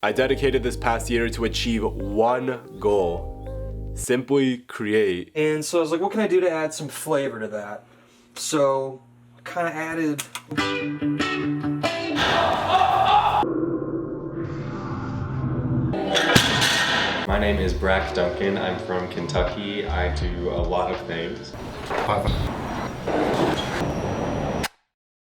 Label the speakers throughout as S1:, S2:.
S1: I dedicated this past year to achieve one goal. Simply create.
S2: And so I was like, what can I do to add some flavor to that? So I kind of added...
S3: My name is Brack Duncan. I'm from Kentucky. I do a lot of things.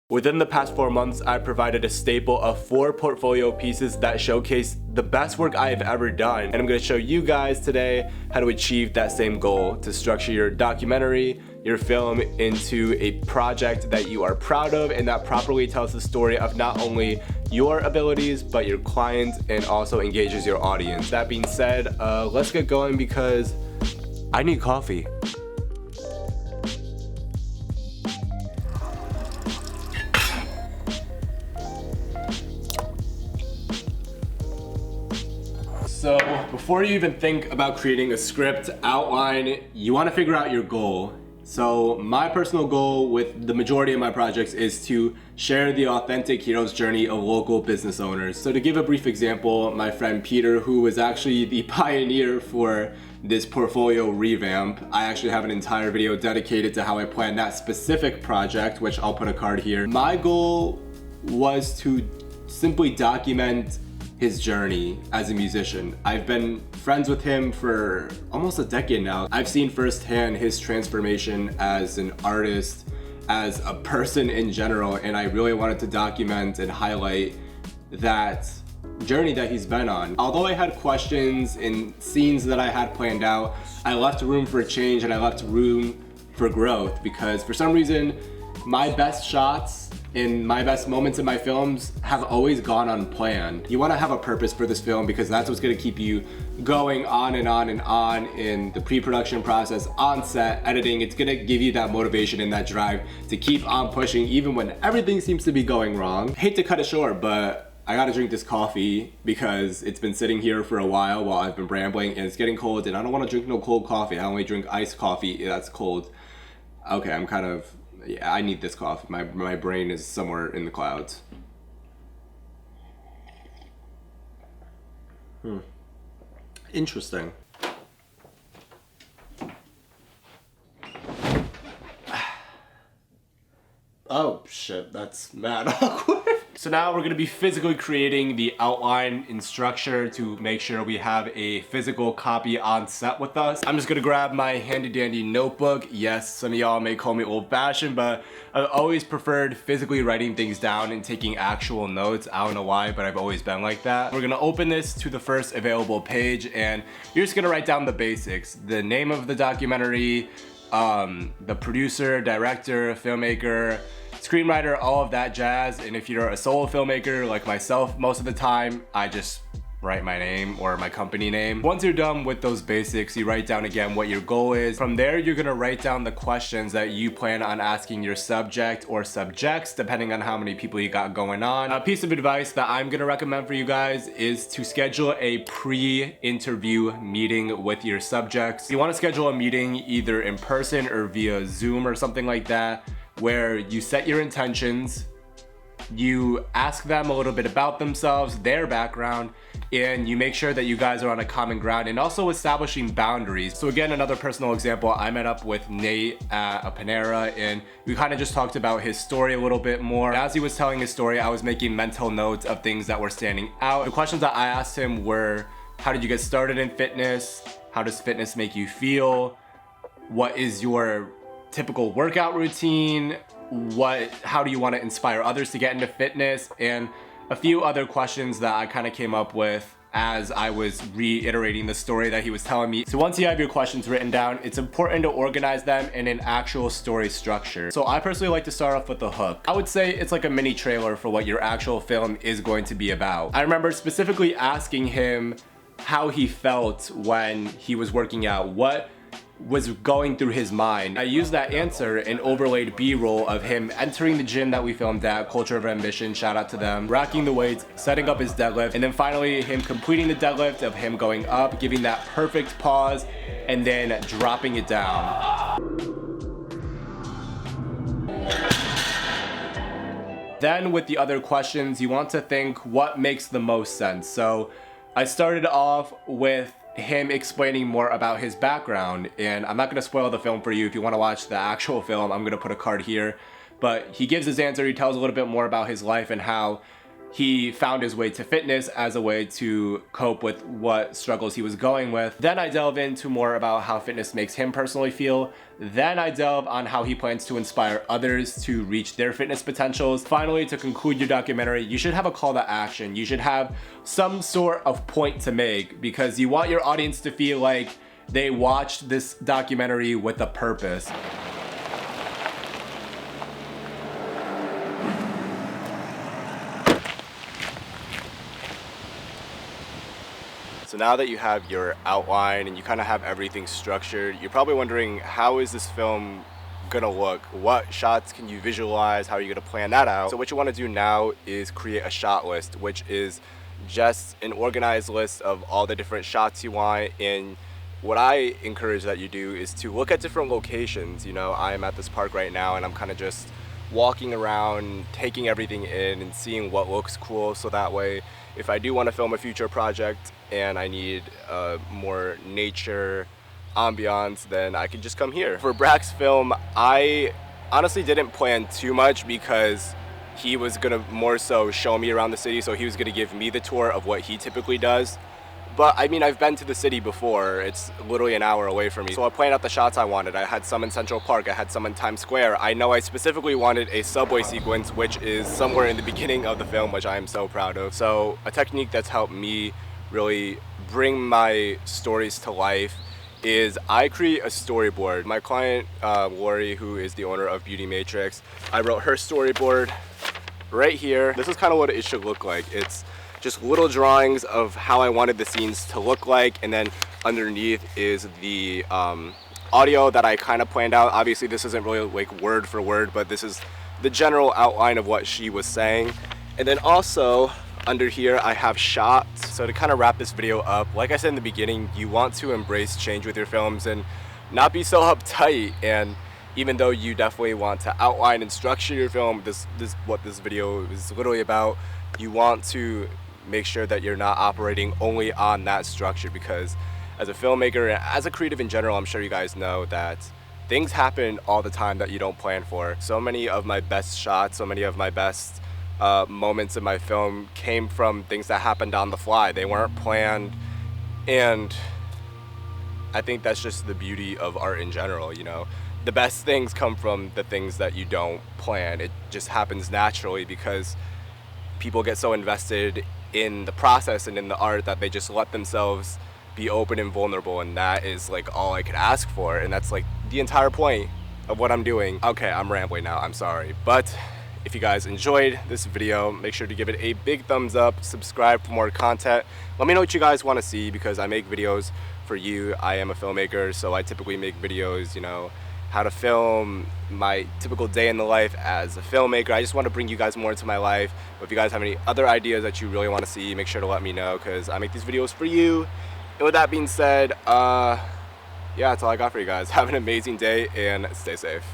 S1: Within the past 4 months, I provided a staple of 4 portfolio pieces that showcase the best work I have ever done. And I'm gonna show you guys today how to achieve that same goal, to structure your documentary, your film into a project that you are proud of and that properly tells the story of not only your abilities, but your clients, and also engages your audience. That being said, let's get going because I need coffee. So before you even think about creating a script outline, you want to figure out your goal. So my personal goal with the majority of my projects is to share the authentic hero's journey of local business owners. So to give a brief example, my friend Peter, who was actually the pioneer for this portfolio revamp, I actually have an entire video dedicated to how I planned that specific project, which I'll put a card here. My goal was to simply document his journey as a musician. I've been friends with him for almost a decade now. I've seen firsthand his transformation as an artist, as a person in general, and I really wanted to document and highlight that journey that he's been on. Although I had questions and scenes that I had planned out, I left room for change and I left room for growth, because for some reason, my best shots and my best moments in my films have always gone unplanned. You wanna have a purpose for this film because that's what's gonna keep you going on and on and on in the pre-production process, on set, editing. It's gonna give you that motivation and that drive to keep on pushing even when everything seems to be going wrong. I hate to cut it short, but I gotta drink this coffee because it's been sitting here for a while I've been rambling and it's getting cold, and I don't wanna drink no cold coffee. I only drink iced coffee that's cold. Okay, I'm kind of, yeah, I need this coffee. My brain is somewhere in the clouds. Interesting. Oh shit, that's mad awkward. So now we're gonna be physically creating the outline and structure to make sure we have a physical copy on set with us. I'm just gonna grab my handy dandy notebook. Yes, some of y'all may call me old fashioned, but I've always preferred physically writing things down and taking actual notes. I don't know why, but I've always been like that. We're gonna open this to the first available page and you're just gonna write down the basics. The name of the documentary, the producer, director, filmmaker, screenwriter, all of that jazz. And if you're a solo filmmaker like myself, most of the time I just write my name or my company name. Once you're done with those basics, you write down again what your goal is. From there, you're gonna write down the questions that you plan on asking your subject or subjects, depending on how many people you got going on. A piece of advice that I'm gonna recommend for you guys is to schedule a pre-interview meeting with your subjects. You wanna schedule a meeting either in person or via Zoom or something like that, where you set your intentions, you ask them a little bit about themselves, their background, and you make sure that you guys are on a common ground, and also establishing boundaries. So again, another personal example, I met up with Nate at a Panera and we kind of just talked about his story a little bit more. As he was telling his story, I was making mental notes of things that were standing out. The questions that I asked him were, how did you get started in fitness? How does fitness make you feel? What is your typical workout routine? How do you want to inspire others to get into fitness? And a few other questions that I kind of came up with as I was reiterating the story that he was telling me. So once you have your questions written down, it's important to organize them in an actual story structure. So I personally like to start off with the hook. I would say it's like a mini trailer for what your actual film is going to be about. I remember specifically asking him how he felt when he was working out, what was going through his mind. I used that answer and overlaid B-roll of him entering the gym that we filmed at, Culture of Ambition, shout out to them, racking the weights, setting up his deadlift, and then finally him completing the deadlift, of him going up, giving that perfect pause, and then dropping it down. Then with the other questions, you want to think what makes the most sense. So I started off with him explaining more about his background, and I'm not going to spoil the film for you. If you want to watch the actual film, I'm going to put a card here. But he gives his answer, he tells a little bit more about his life and how he found his way to fitness as a way to cope with what struggles he was going with. Then I delve into more about how fitness makes him personally feel. Then I delve on how he plans to inspire others to reach their fitness potentials. Finally, to conclude your documentary, you should have a call to action. You should have some sort of point to make, because you want your audience to feel like they watched this documentary with a purpose. So now that you have your outline and you kind of have everything structured, you're probably wondering, how is this film gonna look? What shots can you visualize? How are you gonna plan that out? So what you want to do now is create a shot list, which is just an organized list of all the different shots you want. And what I encourage that you do is to look at different locations. You know, I'm at this park right now and I'm kind of just walking around, taking everything in and seeing what looks cool, so that way if I do want to film a future project and I need more nature ambiance, then I can just come here. For Brack's film, I honestly didn't plan too much because he was gonna more so show me around the city, so he was gonna give me the tour of what he typically does. But I mean, I've been to the city before. It's literally an hour away from me. So I planned out the shots I wanted. I had some in Central Park, I had some in Times Square. I know I specifically wanted a subway sequence, which is somewhere in the beginning of the film, which I am so proud of. So a technique that's helped me really bring my stories to life is I create a storyboard. My client, Lori, who is the owner of Beauty Matrix, I wrote her storyboard right here. This is kind of what it should look like. It's just little drawings of how I wanted the scenes to look like, and then underneath is the audio that I kind of planned out. Obviously this isn't really like word for word, but this is the general outline of what she was saying. And then also under here I have shots. So to kind of wrap this video up, like I said in the beginning, you want to embrace change with your films and not be so uptight. And even though you definitely want to outline and structure your film, this what this video is literally about, you want to make sure that you're not operating only on that structure, because as a filmmaker and as a creative in general, I'm sure you guys know that things happen all the time that you don't plan for. So many of my best shots, so many of my best moments in my film came from things that happened on the fly. They weren't planned, and I think that's just the beauty of art in general. You know, the best things come from the things that you don't plan. It just happens naturally because people get so invested in the process and in the art that they just let themselves be open and vulnerable, and that is like all I could ask for, and that's like the entire point of what I'm doing. Okay, I'm rambling now, I'm sorry. But if you guys enjoyed this video, make sure to give it a big thumbs up, subscribe for more content. Let me know what you guys want to see, because I make videos for you. I am a filmmaker, so I typically make videos, you know, how to film, my typical day in the life as a filmmaker. I just want to bring you guys more into my life. But if you guys have any other ideas that you really want to see, make sure to let me know, because I make these videos for you. And with that being said, yeah, that's all I got for you guys. Have an amazing day and stay safe.